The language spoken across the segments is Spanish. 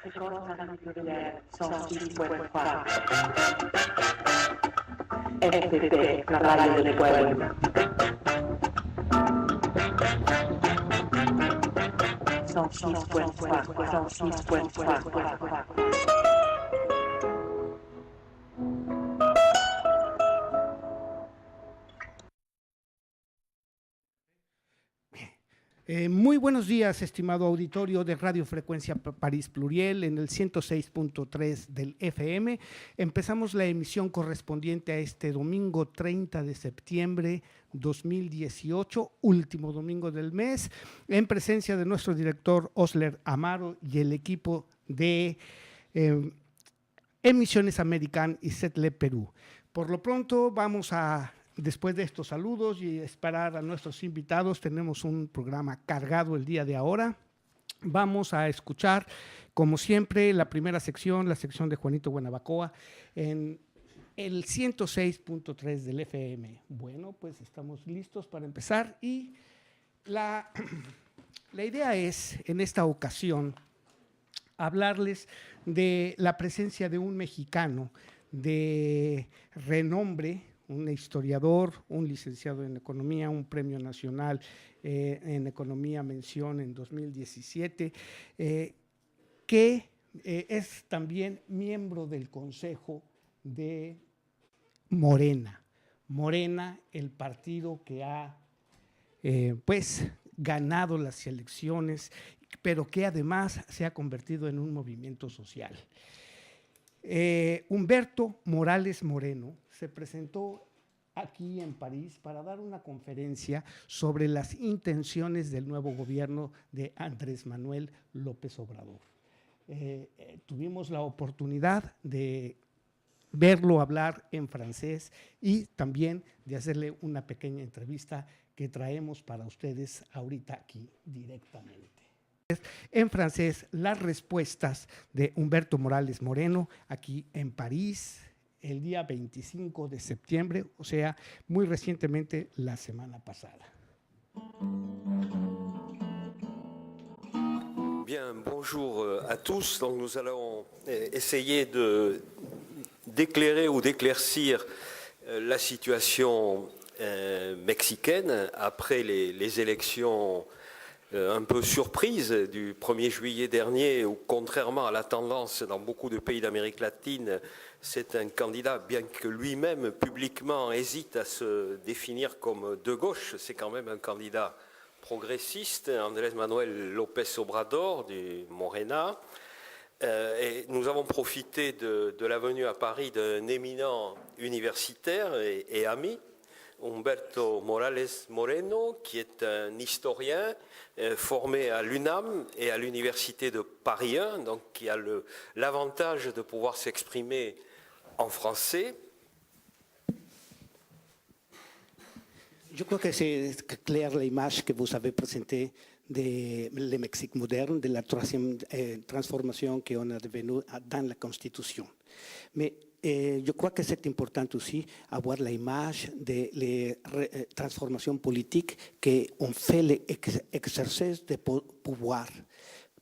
Fréquence plurielle 106.4. FPP, la radio del pueblo. 106.4, 106.4. Muy buenos días, estimado auditorio de Radio Frecuencia París Pluriel en el 106.3 del FM. Empezamos la emisión correspondiente a este domingo 30 de septiembre 2018, último domingo del mes, en presencia de nuestro director Osler Amaro y el equipo de Emisiones American y Setle Perú. Por lo pronto vamos a... Después de estos saludos y esperar a nuestros invitados, tenemos un programa cargado el día de ahora. Vamos a escuchar, como siempre, la primera sección, la sección de Juanito Guanabacoa, en el 106.3 del FM. Bueno, pues estamos listos para empezar y la idea es, en esta ocasión, hablarles de la presencia de un mexicano de renombre, un historiador, un licenciado en Economía, un premio nacional en Economía mención en 2017, que es también miembro del Consejo de Morena. Morena, el partido que ha ganado las elecciones, pero que además se ha convertido en un movimiento social. Humberto Morales Moreno se presentó aquí en París para dar una conferencia sobre las intenciones del nuevo gobierno de Andrés Manuel López Obrador. Tuvimos la oportunidad de verlo hablar en francés y también de hacerle una pequeña entrevista que traemos para ustedes ahorita aquí directamente. En francés, las respuestas de Humberto Morales Moreno aquí en París el día 25 de septiembre, o sea, muy recientemente la semana pasada. Bien, bonjour à tous. Donc nous allons essayer d'éclairer ou d'éclaircir la situation mexicaine après les élections un peu surprise du 1er juillet dernier, où contrairement à la tendance dans beaucoup de pays d'Amérique latine, c'est un candidat, bien que lui-même publiquement hésite à se définir comme de gauche, c'est quand même un candidat progressiste, Andrés Manuel López Obrador du Morena. Et nous avons profité de la venue à Paris d'un éminent universitaire et ami, Humberto Morales Moreno, qui est un historien formé à l'UNAM et à l'Université de Paris 1, donc qui a l'avantage de pouvoir s'exprimer en français. Je crois que c'est clair l'image que vous avez présentée de le Mexique moderne, de la troisième transformation qu'on a devenue dans la Constitution. Mais je crois que c'est important aussi avoir l'image de les transformations politiques qu'on fait l'exercice de pouvoir.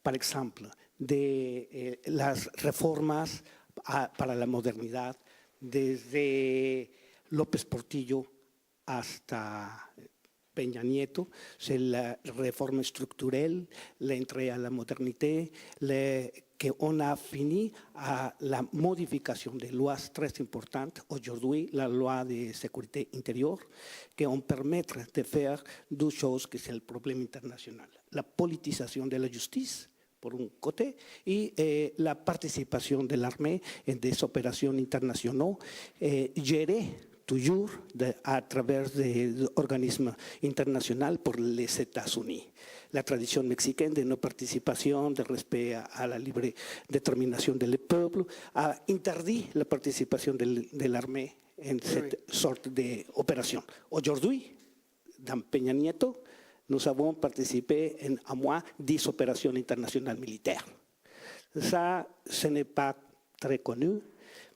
Par exemple, de las reformas para la modernidad, desde López Portillo hasta Peña Nieto, c'est la réforme structurelle, l'entrée à la modernité, qu'on a fini à la modification des lois très importantes. Aujourd'hui, la loi de sécurité intérieure, qui ont permettre de faire deux choses que c'est le problème international. La politisation de la justice, por un côté, et la participation de l'armée en des opérations internationales gérées toujours à travers des organismes internationaux pour les États-Unis. La tradition mexicaine de non-participation, de respect à la libre détermination des peuples, a interdit la participation de l'armée en cette sorte d'opération. Aujourd'hui, dans Peña Nieto, nous avons participé en à moins 10 opérations internationales militaires. Ça, ce n'est pas très connu,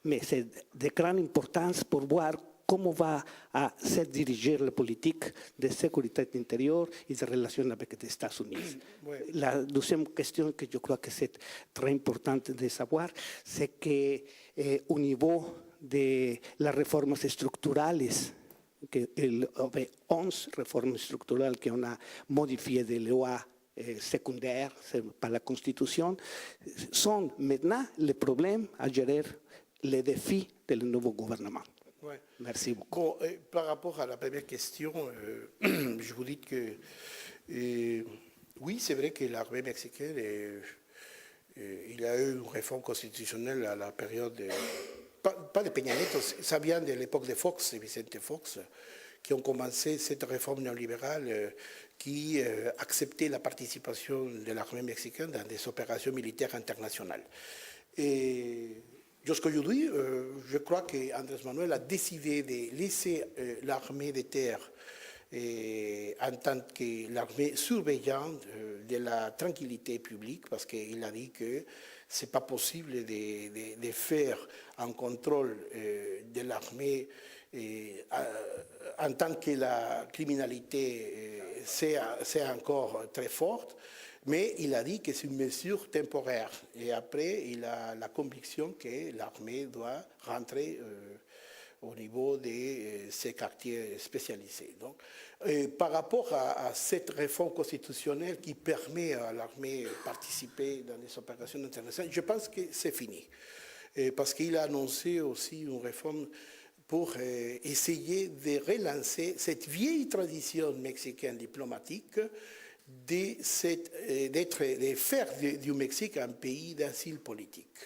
mais c'est de grande importance pour voir comment va à se diriger la politique de sécurité intérieure et de relations avec les États-Unis. Ouais. La deuxième question que je crois que c'est très importante de savoir, c'est qu'au niveau de las reformas estructurales, que il y avait 11 réformes structurelles qu'on a modifiées des lois secondaires par la Constitution, sont maintenant les problèmes à gérer les défis du nouveau gouvernement. Ouais. Merci beaucoup. Bon, par rapport à la première question, je vous dis que oui, c'est vrai que l'armée mexicaine, il y a eu une réforme constitutionnelle à la période, pas de Peña Nieto, ça vient de l'époque de Fox, de Vicente Fox, qui ont commencé cette réforme néolibérale qui acceptait la participation de l'armée mexicaine dans des opérations militaires internationales. Et jusqu'aujourd'hui, je crois qu'Andrés Manuel a décidé de laisser l'armée de terre en tant que l'armée surveillante de la tranquillité publique, parce qu'il a dit que ce n'est pas possible de faire un contrôle de l'armée en tant que la criminalité c'est encore très forte, mais il a dit que c'est une mesure temporaire. Et après, il a la conviction que l'armée doit rentrer au niveau de ces quartiers spécialisés. Donc, par rapport à cette réforme constitutionnelle qui permet à l'armée de participer dans les opérations internationales, je pense que c'est fini. Parce qu'il a annoncé aussi une réforme pour essayer de relancer cette vieille tradition mexicaine diplomatique de faire du Mexique un pays d'asile politique.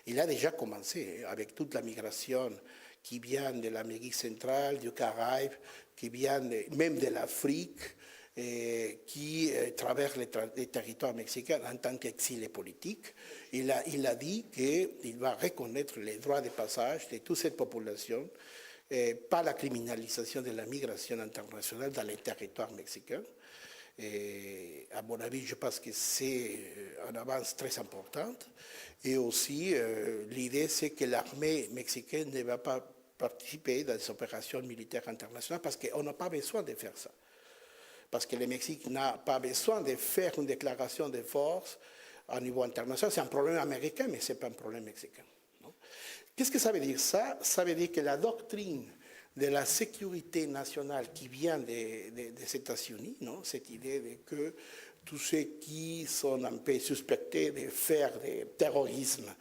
Il a déjà commencé avec toute la migration qui vient de l'Amérique centrale, du Caraïbe, qui vient même de l'Afrique, qui traverse les territoires mexicains en tant qu'exilés politiques. Il a dit qu'il va reconnaître les droits de passage de toute cette population par la criminalisation de la migration internationale dans les territoires mexicains. Et à mon avis, je pense que c'est une avance très importante. Et aussi, l'idée, c'est que l'armée mexicaine ne va pas participer dans les opérations militaires internationales parce qu'on n'a pas besoin de faire ça. Parce que le Mexique n'a pas besoin de faire une déclaration de force au niveau international. C'est un problème américain, mais ce n'est pas un problème mexicain. Qu'est-ce que ça veut dire ça? Ça veut dire que la doctrine de la sécurité nationale qui vient des États-Unis, cette idée que tous ceux qui sont un peu suspectés de faire du terrorisme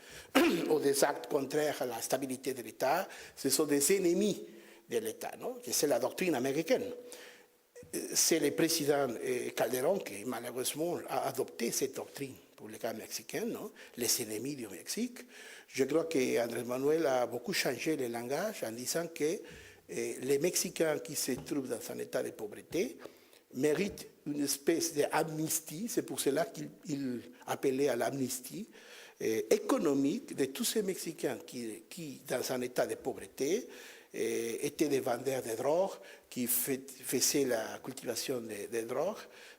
ou des actes contraires à la stabilité de l'État, ce sont des ennemis de l'État, c'est la doctrine américaine. C'est le président Calderón qui, malheureusement, a adopté cette doctrine pour le cas mexicain, les ennemis du Mexique. Je crois qu'Andrés Manuel a beaucoup changé le langage en disant que les Mexicains qui se trouvent dans un état de pauvreté méritent une espèce d'amnistie. C'est pour cela qu'il appelait à l'amnistie économique de tous ces Mexicains qui, dans un état de pauvreté, étaient des vendeurs de drogue, qui faisaient la cultivation de drogue,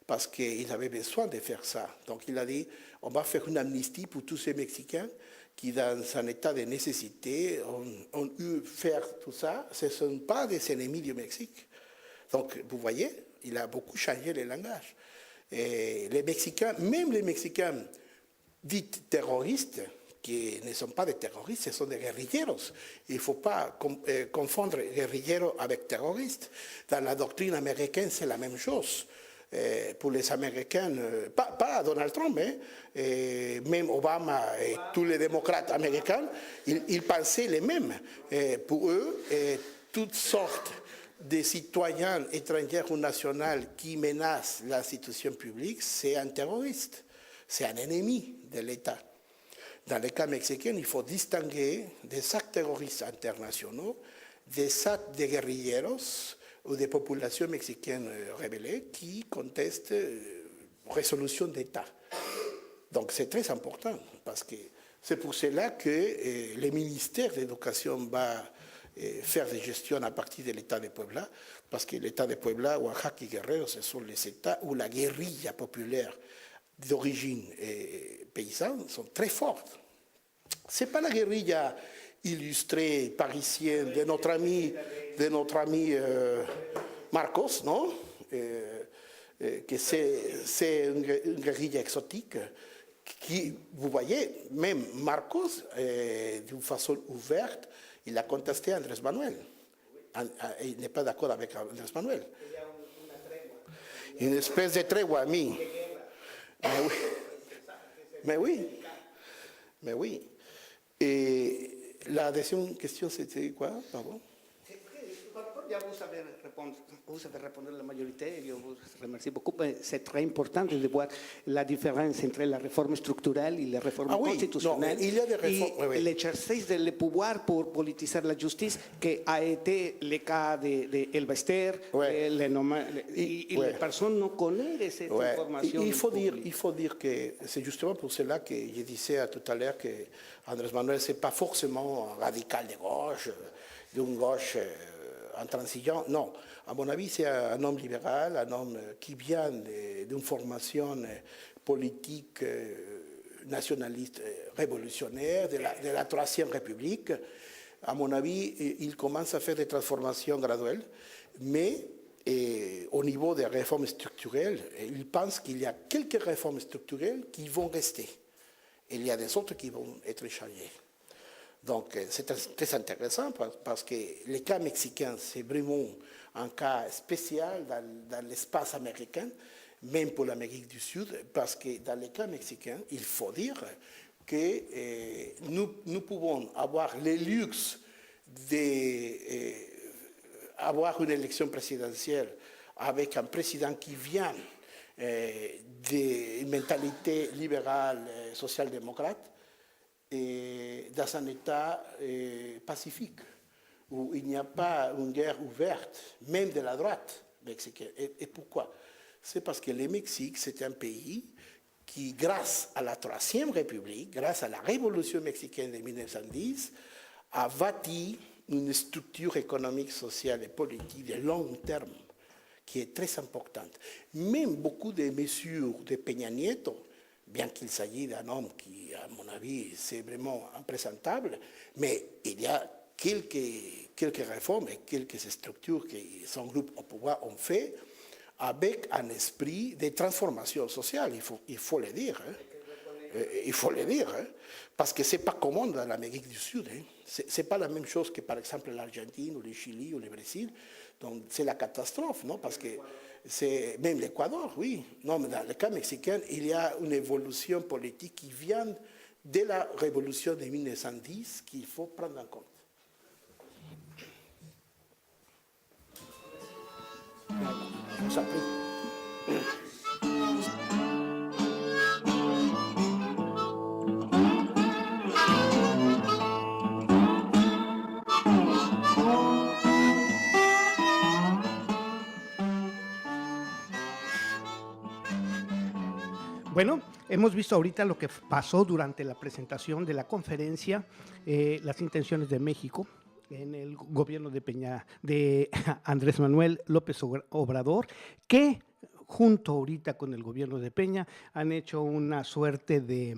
parce qu'ils avaient besoin de faire ça. Donc il a dit, on va faire une amnistie pour tous ces Mexicains qui, dans un état de nécessité, ont eu faire tout ça. Ce ne sont pas des ennemis du Mexique. Donc, vous voyez, il a beaucoup changé le langage. Et les Mexicains, même les Mexicains dits terroristes, qui ne sont pas des terroristes, ce sont des guerrilleros. Il ne faut pas confondre guerrilleros avec terroristes. Dans la doctrine américaine, c'est la même chose. Pour les Américains, pas Donald Trump, même Obama et tous les démocrates américains, ils pensaient les mêmes. Pour eux, toutes sortes de citoyens étrangers ou nationaux qui menacent l'institution publique, c'est un terroriste, c'est un ennemi de l'État. Dans le cas mexicain, il faut distinguer des actes terroristes internationaux, des actes de guerrilleros ou des populations mexicaines rebelles qui contestent résolution d'État. Donc c'est très important, parce que c'est pour cela que le ministère de l'Éducation va faire des gestions à partir de l'État de Puebla, parce que l'État de Puebla, Oaxaca et Guerrero, ce sont les États où la guérilla populaire d'origine paysanne sont très fortes. Ce n'est pas la guérilla illustrée parisienne de notre ami de notre ami Marcos, non? Que c'est une guérilla exotique qui, vous voyez, même Marcos, d'une façon ouverte, il a contesté Andrés Manuel. Il n'est pas d'accord avec Andrés Manuel. Une espèce de tregua, ami. Mais oui. Et la deuxième question, c'était quoi, pardon? Ya vous avez répondu la majorité, je vous remercie beaucoup. C'est très important de voir la différence entre la réforme structurelle et la réforme constitutionnelle. Il y a des réformes. Et l'exercice du pouvoir pour politiser la justice, qui a été le cas de Elba Ester, et les personnes ne connaissent cette information. Il faut dire que c'est justement pour cela que je disais tout à l'heure que Andrés Manuel, ce n'est pas forcément un radical de gauche, d'une gauche en transigeant. Non, à mon avis, c'est un homme libéral, un homme qui vient d'une formation politique nationaliste révolutionnaire de la Troisième République. À mon avis, il commence à faire des transformations graduelles, mais au niveau des réformes structurelles, il pense qu'il y a quelques réformes structurelles qui vont rester. Et il y a des autres qui vont être changées. Donc, c'est très intéressant parce que le cas mexicain, c'est vraiment un cas spécial dans l'espace américain, même pour l'Amérique du Sud, parce que dans le cas mexicain, il faut dire que nous pouvons avoir le luxe d'avoir une élection présidentielle avec un président qui vient d'une mentalité libérale, social-démocrate, dans un État pacifique, où il n'y a pas une guerre ouverte, même de la droite mexicaine. Et pourquoi? C'est parce que le Mexique, c'est un pays qui, grâce à la Troisième République, grâce à la Révolution mexicaine de 1910, a bâti une structure économique, sociale et politique de long terme qui est très importante. Même beaucoup de mesures de Peña Nieto, bien qu'il s'agisse d'un homme qui, à mon avis, c'est vraiment imprésentable, mais il y a quelques réformes et quelques structures que son groupe au pouvoir ont fait avec un esprit de transformation sociale, il faut le dire. Il faut le dire, parce que ce n'est pas commun dans l'Amérique du Sud. Ce n'est pas la même chose que, par exemple, l'Argentine ou le Chili ou le Brésil. Donc, c'est la catastrophe, non? Parce que c'est même l'Équateur, oui. Non, mais dans le cas mexicain, il y a une évolution politique qui vient de la révolution de 1910 qu'il faut prendre en compte. Je vous en prie. Bueno, hemos visto ahorita lo que pasó durante la presentación de la conferencia, las intenciones de México en el gobierno de Andrés Manuel López Obrador, que junto ahorita con el gobierno de Peña han hecho una suerte de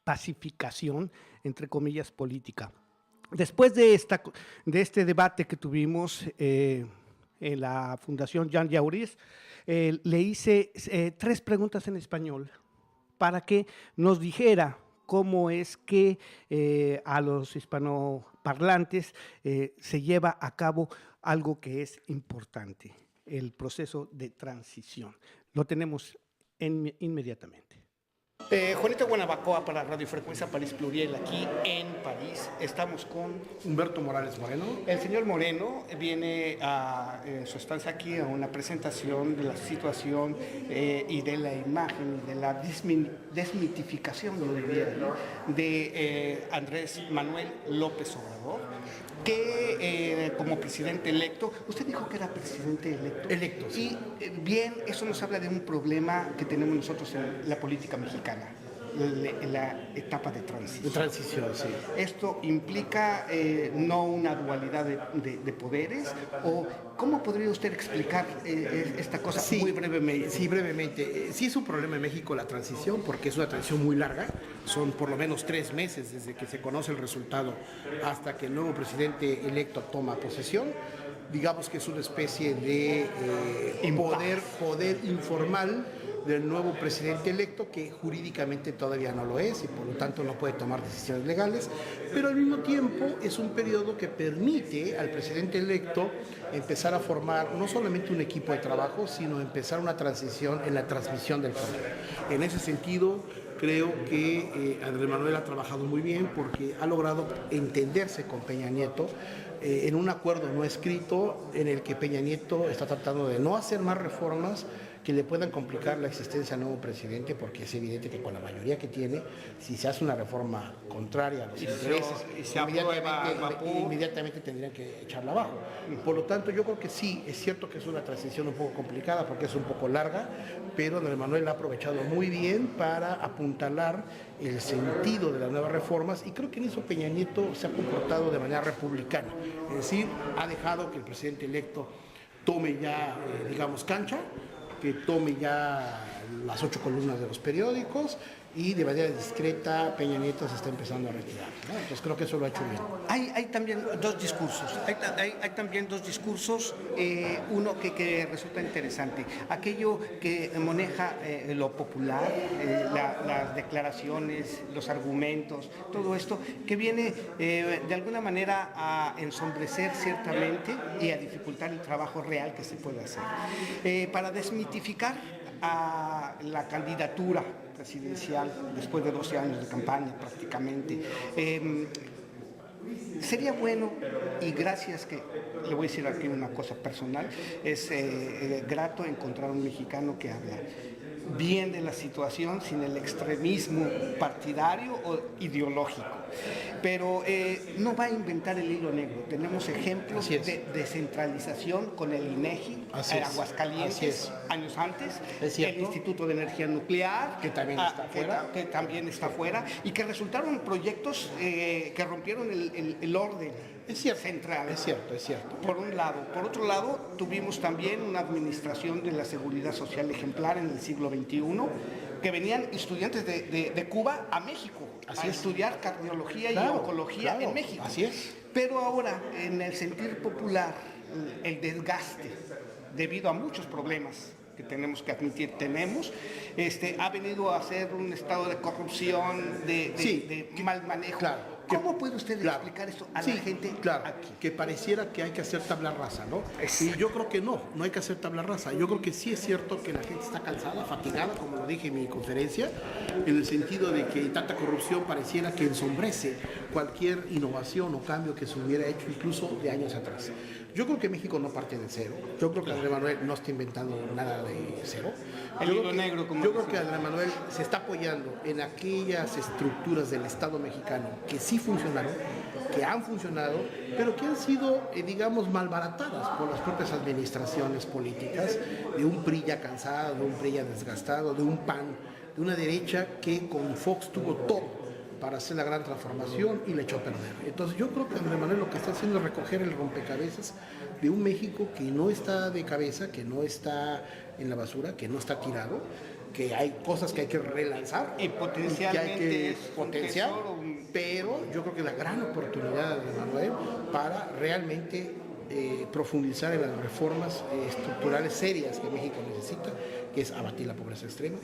pacificación, entre comillas, política. Después de este debate que tuvimos en la Fundación Jean Jaurès, le hice 3 preguntas en español para que nos dijera cómo es que a los hispanoparlantes se lleva a cabo algo que es importante, el proceso de transición. Lo tenemos inmediatamente. Juanito Guanabacoa para Radio Frecuencia París Pluriel, aquí en París. Estamos con Humberto Morales Moreno. el señor Moreno. Viene en su estancia aquí a una presentación de la situación y de la imagen y de la desmitificación, yo diría, ¿no?, de Andrés Manuel López Obrador, que como presidente electo, usted dijo que era presidente electo. Electo, sí. Y bien, eso nos habla de un problema que tenemos nosotros en la política mexicana, la etapa de transición. De transición, sí. Esto implica no una dualidad de poderes, o ¿cómo podría usted explicar esta cosa muy brevemente? Sí, brevemente. Sí es un problema en México la transición, porque es una transición muy larga. Son por lo menos 3 meses desde que se conoce el resultado hasta que el nuevo presidente electo toma posesión. digamos que es una especie de poder informal del nuevo presidente electo, que jurídicamente todavía no lo es y por lo tanto no puede tomar decisiones legales, pero al mismo tiempo es un periodo que permite al presidente electo empezar a formar no solamente un equipo de trabajo, sino empezar una transición en la transmisión del poder. En ese sentido, creo que Andrés Manuel ha trabajado muy bien porque ha logrado entenderse con Peña Nieto en un acuerdo no escrito en el que Peña Nieto está tratando de no hacer más reformas que le puedan complicar la existencia al nuevo presidente, porque es evidente que con la mayoría que tiene, si se hace una reforma contraria a los intereses, inmediatamente tendrían que echarla abajo. Por lo tanto, yo creo que sí, es cierto que es una transición un poco complicada porque es un poco larga, pero Andrés Manuel ha aprovechado muy bien para apuntalar el sentido de las nuevas reformas, y creo que en eso Peña Nieto se ha comportado de manera republicana, es decir, ha dejado que el presidente electo tome ya, digamos, cancha, que tome ya las 8 columnas de los periódicos, y de manera discreta Peña Nieto se está empezando a retirar, ¿no? Entonces creo que eso lo ha hecho bien. Hay también dos discursos, uno que resulta interesante, aquello que maneja lo popular, las declaraciones, los argumentos, todo esto que viene de alguna manera a ensombrecer ciertamente y a dificultar el trabajo real que se puede hacer. Para desmitificar a la candidatura presidencial después de 12 años de campaña prácticamente, sería bueno, y gracias, que le voy a decir aquí una cosa personal, es grato encontrar un mexicano que habla bien de la situación sin el extremismo partidario o ideológico, pero no va a inventar el hilo negro. Tenemos ejemplos de descentralización con el INEGI en Aguascalientes años antes, el Instituto de Energía Nuclear, que también está fuera, y que resultaron proyectos que rompieron el orden central. Es cierto. Por un lado. Por otro lado, tuvimos también una administración de la seguridad social ejemplar en el siglo XXI, que venían estudiantes de Cuba a México a estudiar cardiología y oncología en México. Así es. Pero ahora, en el sentir popular, el desgaste, debido a muchos problemas que tenemos que admitir, ha venido a ser un estado de corrupción, de mal manejo. Claro. ¿Cómo puede usted explicar esto a la gente aquí? Que pareciera que hay que hacer tabla rasa, ¿no? Y yo creo que no hay que hacer tabla rasa. Yo creo que sí es cierto que la gente está cansada, fatigada, como lo dije en mi conferencia, en el sentido de que tanta corrupción pareciera que ensombrece cualquier innovación o cambio que se hubiera hecho incluso de años atrás. Yo creo que México no parte de cero. Yo creo que Andrés Manuel no está inventando nada de cero. Yo creo que Andrés Manuel se está apoyando en aquellas estructuras del Estado mexicano que sí funcionaron, que han funcionado, pero que han sido, digamos, malbaratadas por las propias administraciones políticas, de un PRI ya cansado, de un PRI ya desgastado, de un PAN, de una derecha que con Fox tuvo todo para hacer la gran transformación y le echó a perder. Entonces yo creo que Andrés Manuel lo que está haciendo es recoger el rompecabezas de un México que no está de cabeza, que no está en la basura, que no está tirado, que hay cosas que hay que relanzar y potencialmente que hay que potenciar, pero yo creo que la gran oportunidad de Manuel para realmente profundizar en las reformas estructurales serias que México necesita, que es abatir la pobreza extrema,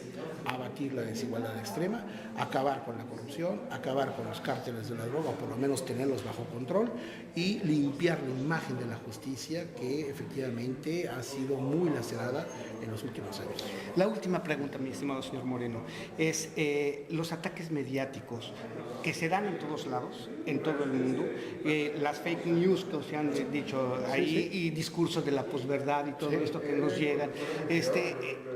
abatir la desigualdad extrema, acabar con la corrupción, acabar con los cárteles de la droga, o por lo menos tenerlos bajo control, y limpiar la imagen de la justicia, que efectivamente ha sido muy lacerada en los últimos años. La última pregunta, mi estimado señor Moreno, es los ataques mediáticos que se dan en todos lados, en todo el mundo, las fake news que se han dicho ahí, y discursos de la posverdad y todo esto que nos llegan.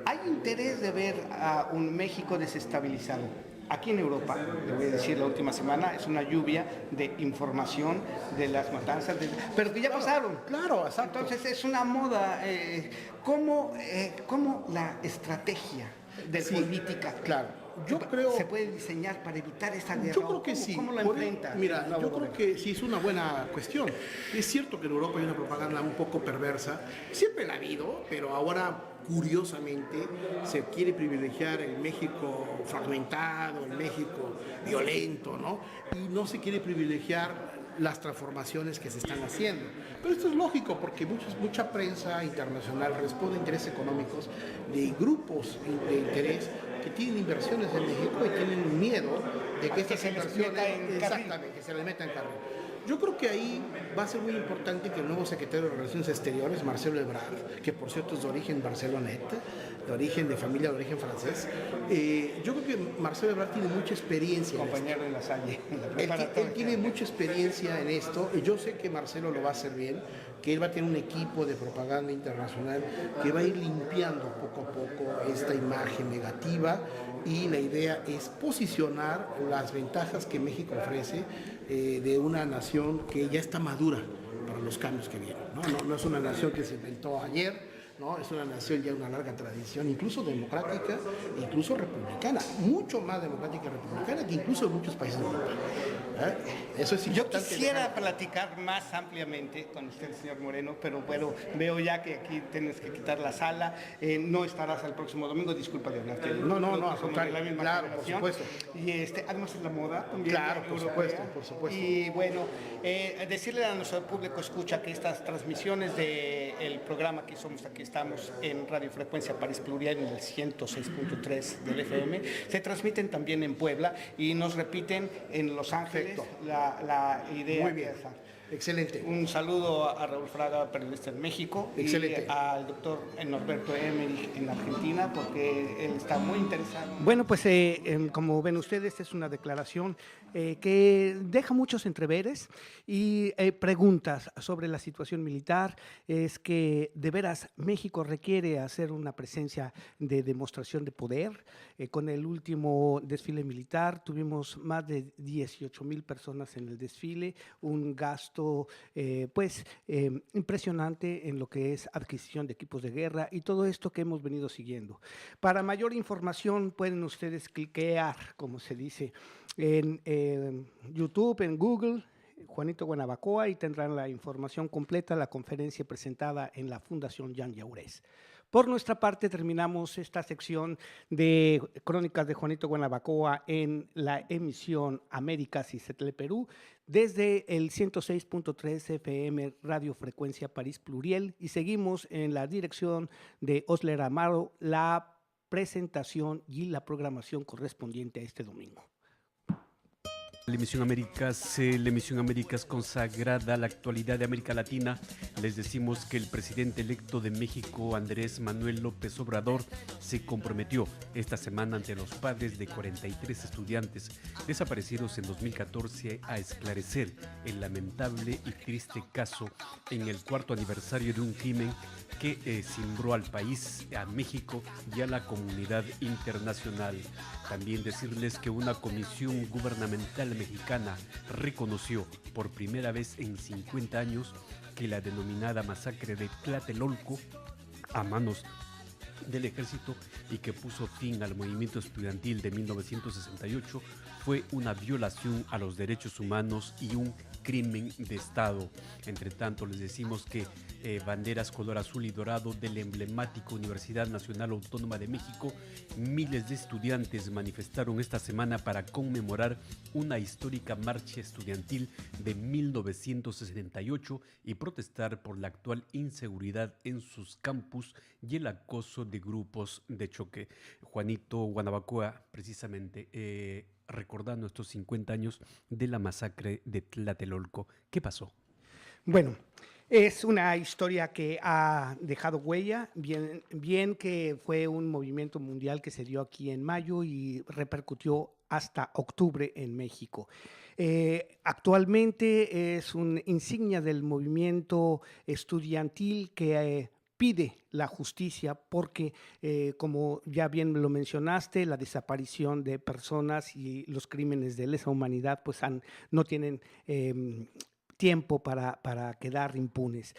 Hay interés de ver a un México desestabilizado. Aquí en Europa, le voy a decir, la última semana es una lluvia de información de las matanzas, pero que ya pasaron. Claro, exacto. Entonces es una moda. ¿Cómo la estrategia de política se puede diseñar para evitar esa guerra? Yo creo que sí. ¿Cómo lo enfrenta? Mira, yo creo que sí es una buena cuestión. Es cierto que en Europa hay una propaganda un poco perversa. Siempre la ha habido, pero ahora, curiosamente, se quiere privilegiar el México fragmentado, el México violento, ¿no? Y no se quiere privilegiar las transformaciones que se están haciendo. Pero esto es lógico porque mucha prensa internacional responde a intereses económicos de grupos de interés que tienen inversiones en México y tienen miedo de que estas inversiones exactamente, que se les meta en carril. Yo creo que ahí va a ser muy importante que el nuevo secretario de Relaciones Exteriores, Marcelo Ebrard, que por cierto es de origen barceloneta, de familia de origen francés, yo creo que Marcelo Ebrard tiene mucha experiencia. Compañero de La Salle. Él tiene mucha experiencia en esto y yo sé que Marcelo lo va a hacer bien, que él va a tener un equipo de propaganda internacional que va a ir limpiando poco a poco esta imagen negativa y la idea es posicionar las ventajas que México ofrece de una nación que ya está madura para los cambios que vienen. No es una nación que se inventó ayer, ¿no? Es una nación ya de una larga tradición, incluso democrática, incluso republicana, mucho más democrática y republicana que incluso en muchos países de Europa. Eso es Yo importante. quisiera platicar más ampliamente con usted, señor Moreno, pero bueno, veo ya que aquí tienes que quitar la sala, no estarás el próximo domingo, disculpa de hablarte. No, al somos contrario, de la misma claro, por generación. supuesto. Y además es la moda también. Claro, por europea. supuesto. Y bueno, decirle a nuestro público escucha que estas transmisiones del programa que somos aquí, estamos en Radio Frecuencia París Plurial en el 106.3 del FM, se transmiten también en Puebla y nos repiten en Los Ángeles. Perfecto. La idea. Muy bien. Excelente. Un saludo a Raúl Fraga, periodista en México, Excelente. y al doctor Norberto Emerich en Argentina, porque él está muy interesado. Bueno, pues como ven ustedes, es una declaración que deja muchos entreveres y preguntas sobre la situación militar. Es que de veras México requiere hacer una presencia de demostración de poder. Con el último desfile militar tuvimos más de 18,000 personas en el desfile, un gasto impresionante en lo que es adquisición de equipos de guerra y todo esto que hemos venido siguiendo. Para mayor información pueden ustedes cliquear, como se dice, en YouTube, en Google, Juanito Guanabacoa, y tendrán la información completa, la conferencia presentada en la Fundación Jean Jaurès. Por nuestra parte, terminamos esta sección de Crónicas de Juanito Guanabacoa en la emisión Américas y Setle Perú desde el 106.3 FM Radio Frecuencia París Pluriel, y seguimos en la dirección de Osler Amaro la presentación y la programación correspondiente a este domingo. La emisión Américas consagrada a la actualidad de América Latina. Les decimos que el presidente electo de México, Andrés Manuel López Obrador, se comprometió esta semana ante los padres de 43 estudiantes desaparecidos en 2014 a esclarecer el lamentable y triste caso en el 4º aniversario de un crimen que cimbró al país, a México y a la comunidad internacional. También decirles que una comisión gubernamental mexicana reconoció por primera vez en 50 años que la denominada masacre de Tlatelolco a manos del ejército y que puso fin al movimiento estudiantil de 1968 fue una violación a los derechos humanos y un crimen de Estado. Entre tanto, les decimos que banderas color azul y dorado de la emblemática Universidad Nacional Autónoma de México, miles de estudiantes manifestaron esta semana para conmemorar una histórica marcha estudiantil de 1968 y protestar por la actual inseguridad en sus campus y el acoso de grupos de choque. Juanito Guanabacoa, precisamente, recordando estos 50 años de la masacre de Tlatelolco. ¿Qué pasó? Bueno, es una historia que ha dejado huella, bien que fue un movimiento mundial que se dio aquí en mayo y repercutió hasta octubre en México. Actualmente es una insignia del movimiento estudiantil que pide la justicia porque, como ya bien lo mencionaste, la desaparición de personas y los crímenes de lesa humanidad pues no tienen tiempo para quedar impunes.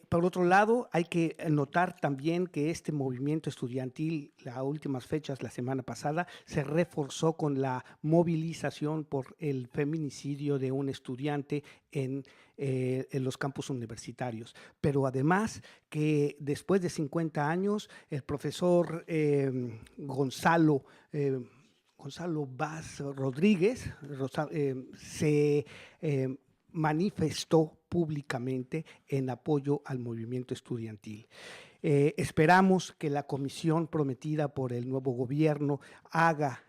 Por otro lado, hay que notar también que este movimiento estudiantil, las últimas fechas, la semana pasada, se reforzó con la movilización por el feminicidio de un estudiante en los campus universitarios. Pero además que después de 50 años, el profesor Gonzalo Vaz Rodríguez se manifestó públicamente en apoyo al movimiento estudiantil. Esperamos que la comisión prometida por el nuevo gobierno haga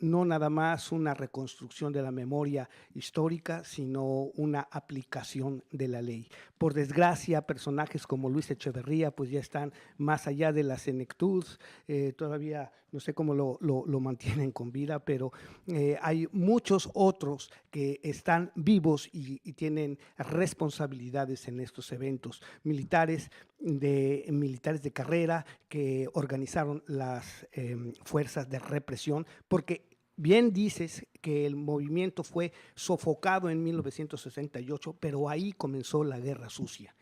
no nada más una reconstrucción de la memoria histórica, sino una aplicación de la ley. Por desgracia, personajes como Luis Echeverría pues ya están más allá de la senectud, todavía no sé cómo lo mantienen con vida, pero hay muchos otros que están vivos y tienen responsabilidades en estos eventos. Militares de carrera que organizaron las fuerzas de represión, porque bien dices que el movimiento fue sofocado en 1968, pero ahí comenzó la guerra sucia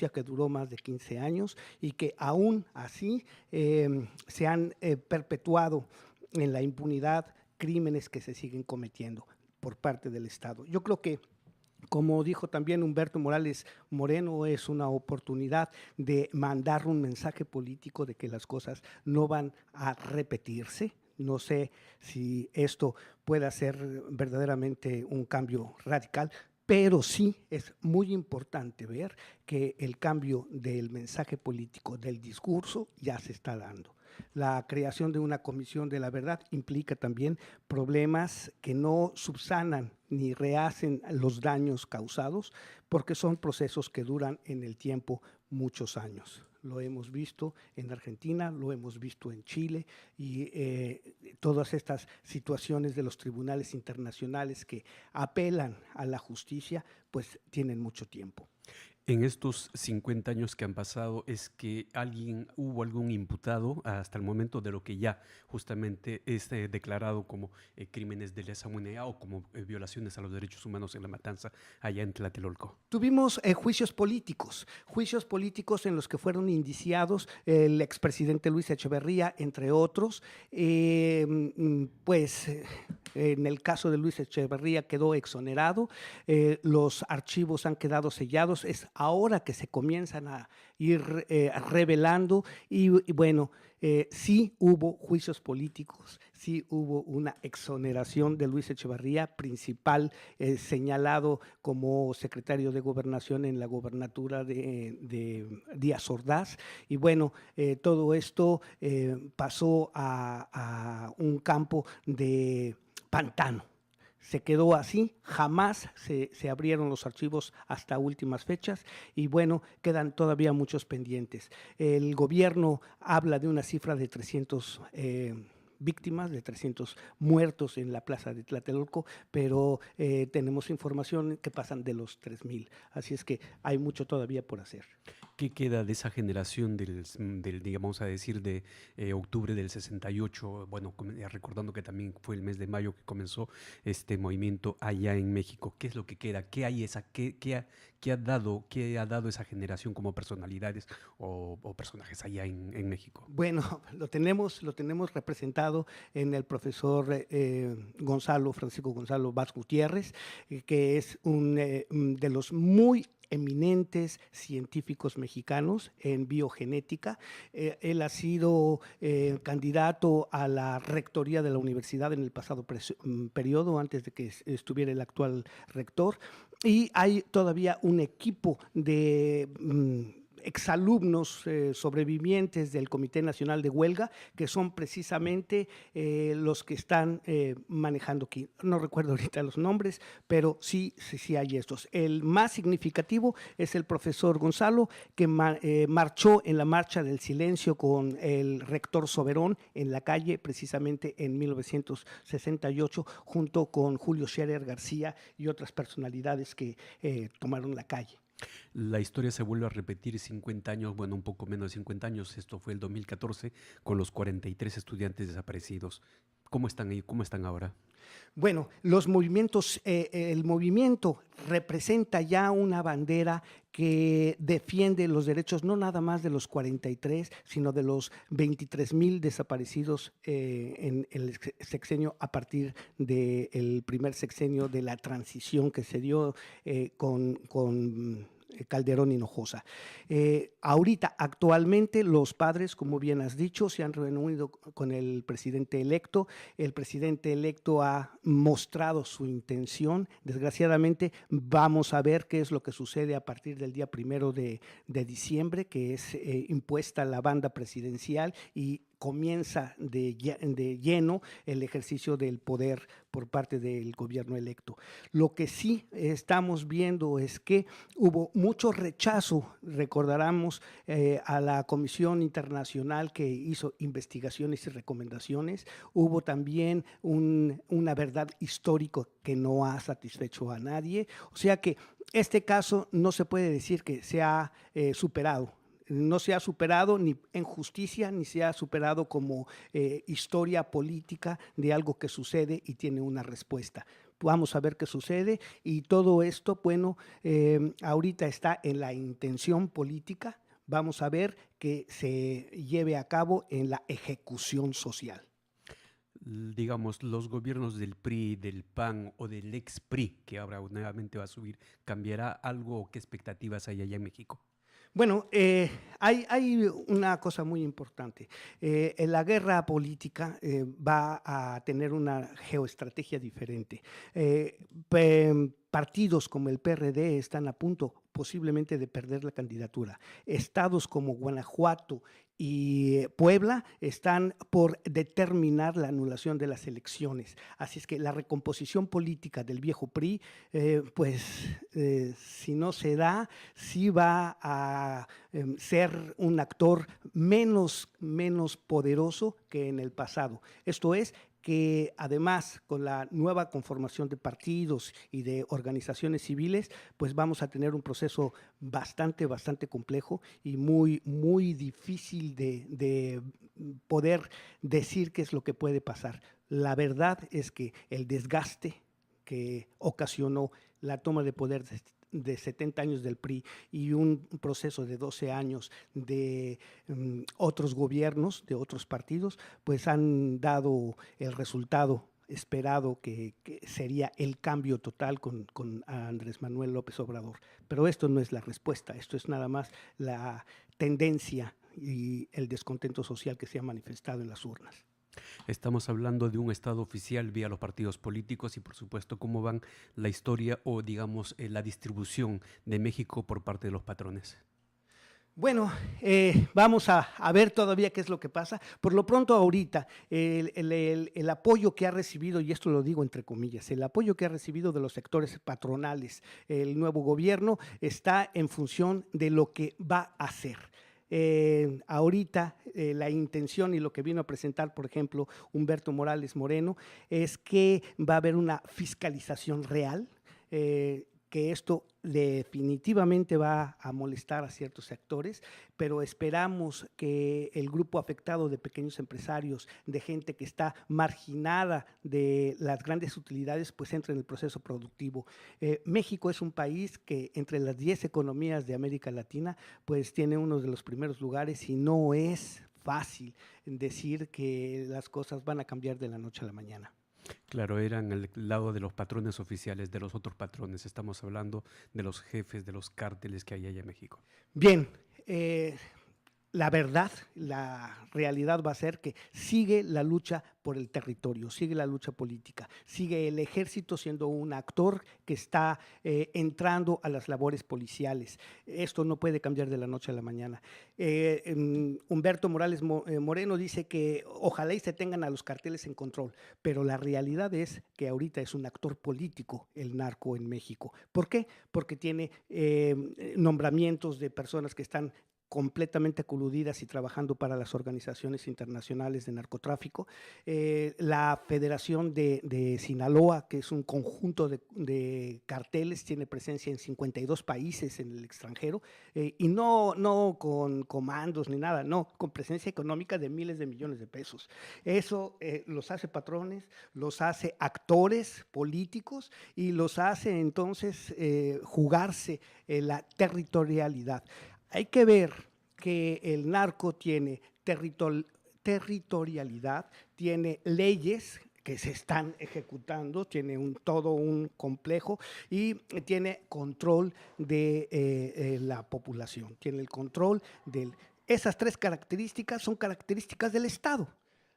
que duró más de 15 años y que aún así se han perpetuado en la impunidad crímenes que se siguen cometiendo por parte del Estado. Yo creo que, como dijo también Humberto Morales Moreno, es una oportunidad de mandar un mensaje político de que las cosas no van a repetirse. No sé si esto pueda ser verdaderamente un cambio radical, pero sí es muy importante ver que el cambio del mensaje político, del discurso, ya se está dando. La creación de una comisión de la verdad implica también problemas que no subsanan ni rehacen los daños causados, porque son procesos que duran en el tiempo muchos años. Lo hemos visto en Argentina, lo hemos visto en Chile y todas estas situaciones de los tribunales internacionales que apelan a la justicia, pues tienen mucho tiempo. En estos 50 años que han pasado, ¿es que hubo algún imputado hasta el momento de lo que ya justamente es declarado como crímenes de lesa humanidad o como violaciones a los derechos humanos en la matanza allá en Tlatelolco? Tuvimos juicios políticos en los que fueron indiciados el expresidente Luis Echeverría, entre otros. En el caso de Luis Echeverría quedó exonerado, los archivos han quedado sellados, es ahora que se comienzan a ir revelando y bueno, sí hubo juicios políticos, sí hubo una exoneración de Luis Echeverría, principal señalado como secretario de Gobernación en la gobernatura de Díaz Ordaz, y bueno, todo esto pasó a un campo de pantano. Se quedó así, jamás se abrieron los archivos hasta últimas fechas y bueno, quedan todavía muchos pendientes. El gobierno habla de una cifra de 300 víctimas, de 300 muertos en la plaza de Tlatelolco, pero tenemos información que pasan de los 3,000, así es que hay mucho todavía por hacer. ¿Qué queda de esa generación digamos a decir, de octubre del 68? Bueno, recordando que también fue el mes de mayo que comenzó este movimiento allá en México. ¿Qué es lo que queda? ¿Qué hay qué ha dado esa generación como personalidades o personajes allá en México? Bueno, lo tenemos representado en el profesor Francisco Gonzalo Vaz Gutiérrez, que es un de los muy eminentes científicos mexicanos en biogenética. Él ha sido candidato a la rectoría de la universidad en el pasado periodo, antes de que estuviera el actual rector, y hay todavía un equipo de exalumnos sobrevivientes del Comité Nacional de Huelga, que son precisamente los que están manejando aquí. No recuerdo ahorita los nombres, pero sí hay estos. El más significativo es el profesor Gonzalo, que marchó en la Marcha del Silencio con el rector Soberón en la calle, precisamente en 1968, junto con Julio Scherer García y otras personalidades que tomaron la calle. La historia se vuelve a repetir 50 años, bueno, un poco menos de 50 años, esto fue el 2014, con los 43 estudiantes desaparecidos. ¿Cómo están ahí? ¿Cómo están ahora? Bueno, los movimientos, el movimiento representa ya una bandera que defiende los derechos no nada más de los 43, sino de los 23,000 desaparecidos en el sexenio a partir del primer sexenio de la transición que se dio con Calderón Hinojosa. Ahorita, actualmente, los padres, como bien has dicho, se han reunido con el presidente electo. El presidente electo ha mostrado su intención. Desgraciadamente, vamos a ver qué es lo que sucede a partir del día 1 de diciembre, que es impuesta la banda presidencial y comienza de lleno el ejercicio del poder por parte del gobierno electo. Lo que sí estamos viendo es que hubo mucho rechazo, recordaremos, a la Comisión Internacional que hizo investigaciones y recomendaciones. Hubo también una verdad histórica que no ha satisfecho a nadie. O sea que este caso no se puede decir que se ha superado. No se ha superado ni en justicia, ni se ha superado como historia política de algo que sucede y tiene una respuesta. Vamos a ver qué sucede y todo esto, bueno, ahorita está en la intención política. Vamos a ver que se lleve a cabo en la ejecución social. Digamos, los gobiernos del PRI, del PAN o del ex-PRI, que ahora nuevamente va a subir, ¿cambiará algo o qué expectativas hay allá en México? Bueno, hay una cosa muy importante. La guerra política va a tener una geoestrategia diferente. Partidos como el PRD están a punto posiblemente de perder la candidatura. Estados como Guanajuato y Puebla están por determinar la anulación de las elecciones. Así es que la recomposición política del viejo PRI, si no se da, sí va a ser un actor menos poderoso que en el pasado. Esto es, que además con la nueva conformación de partidos y de organizaciones civiles, pues vamos a tener un proceso bastante complejo y muy difícil de poder decir qué es lo que puede pasar. La verdad es que el desgaste que ocasionó la toma de poder de 70 años del PRI y un proceso de 12 años de otros gobiernos, de otros partidos, pues han dado el resultado esperado que sería el cambio total con Andrés Manuel López Obrador. Pero esto no es la respuesta, esto es nada más la tendencia y el descontento social que se ha manifestado en las urnas. Estamos hablando de un Estado oficial vía los partidos políticos y por supuesto cómo van la historia o digamos la distribución de México por parte de los patrones. Bueno, vamos a ver todavía qué es lo que pasa. Por lo pronto ahorita, el apoyo que ha recibido, y esto lo digo entre comillas, el apoyo que ha recibido de los sectores patronales, el nuevo gobierno está en función de lo que va a hacer. Ahorita la intención y lo que vino a presentar, por ejemplo, Humberto Morales Moreno, es que va a haber una fiscalización real, que esto definitivamente va a molestar a ciertos sectores, pero esperamos que el grupo afectado de pequeños empresarios, de gente que está marginada de las grandes utilidades, pues entre en el proceso productivo. México es un país que entre las 10 economías de América Latina, pues tiene uno de los primeros lugares y no es fácil decir que las cosas van a cambiar de la noche a la mañana. Claro, eran el lado de los patrones oficiales, de los otros patrones. Estamos hablando de los jefes de los cárteles que hay allá en México. Bien, la verdad, la realidad va a ser que sigue la lucha por el territorio, sigue la lucha política, sigue el ejército siendo un actor que está entrando a las labores policiales. Esto no puede cambiar de la noche a la mañana. Humberto Morales Moreno dice que ojalá y se tengan a los carteles en control, pero la realidad es que ahorita es un actor político el narco en México. ¿Por qué? Porque tiene nombramientos de personas que están completamente coludidas y trabajando para las organizaciones internacionales de narcotráfico. La Federación de Sinaloa, que es un conjunto de carteles, tiene presencia en 52 países en el extranjero, y no con comandos ni nada, no, con presencia económica de miles de millones de pesos. Eso los hace patrones, los hace actores políticos y los hace entonces jugarse la territorialidad. Hay que ver que el narco tiene territorialidad, tiene leyes que se están ejecutando, tiene todo un complejo y tiene control de la población, tiene el control de esas tres características, son características del Estado.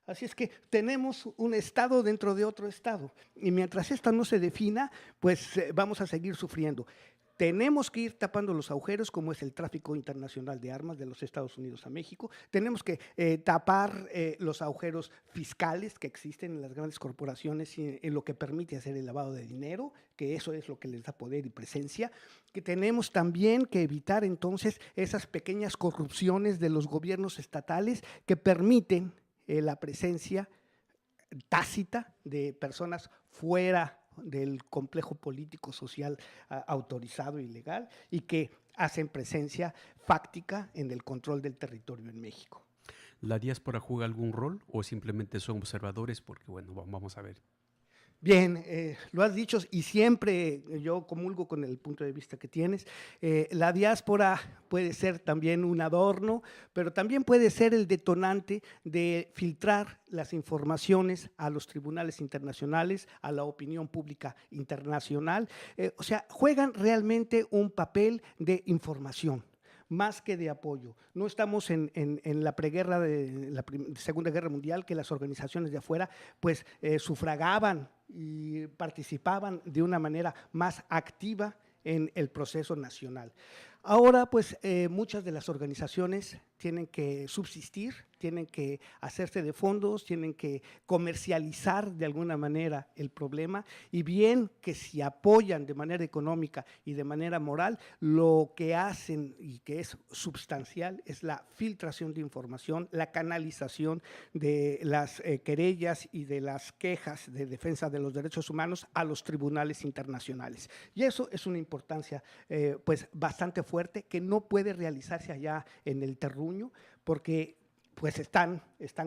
Así es que tenemos un Estado dentro de otro Estado y mientras esta no se defina, pues vamos a seguir sufriendo. Tenemos que ir tapando los agujeros, como es el tráfico internacional de armas de los Estados Unidos a México. Tenemos que tapar los agujeros fiscales que existen en las grandes corporaciones y en lo que permite hacer el lavado de dinero, que eso es lo que les da poder y presencia. Que tenemos también que evitar entonces esas pequeñas corrupciones de los gobiernos estatales que permiten la presencia tácita de personas fuera del complejo político social autorizado y legal y que hacen presencia fáctica en el control del territorio en México. ¿La diáspora juega algún rol o simplemente son observadores? Porque bueno, vamos a ver. Bien, lo has dicho y siempre yo comulgo con el punto de vista que tienes. La diáspora puede ser también un adorno, pero también puede ser el detonante de filtrar las informaciones a los tribunales internacionales, a la opinión pública internacional. O sea, juegan realmente un papel de información más que de apoyo. No estamos en la preguerra de la Segunda Guerra Mundial, que las organizaciones de afuera pues sufragaban y participaban de una manera más activa en el proceso nacional. Ahora, pues, muchas de las organizaciones tienen que subsistir, tienen que hacerse de fondos, tienen que comercializar de alguna manera el problema y bien que si apoyan de manera económica y de manera moral, lo que hacen y que es sustancial es la filtración de información, la canalización de las querellas y de las quejas de defensa de los derechos humanos a los tribunales internacionales. Y eso es una importancia pues bastante fuerte que no puede realizarse allá en el terruño porque pues están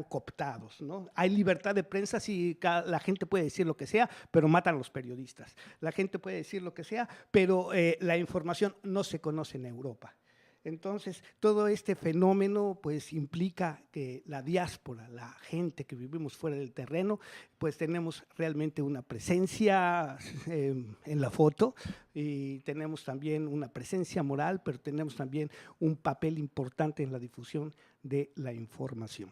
cooptados, ¿no? Hay libertad de prensa, sí, la gente puede decir lo que sea, pero matan a los periodistas. La gente puede decir lo que sea, pero la información no se conoce en Europa. Entonces, todo este fenómeno pues implica que la diáspora, la gente que vivimos fuera del terreno, pues tenemos realmente una presencia en la foto y tenemos también una presencia moral, pero tenemos también un papel importante en la difusión de la información.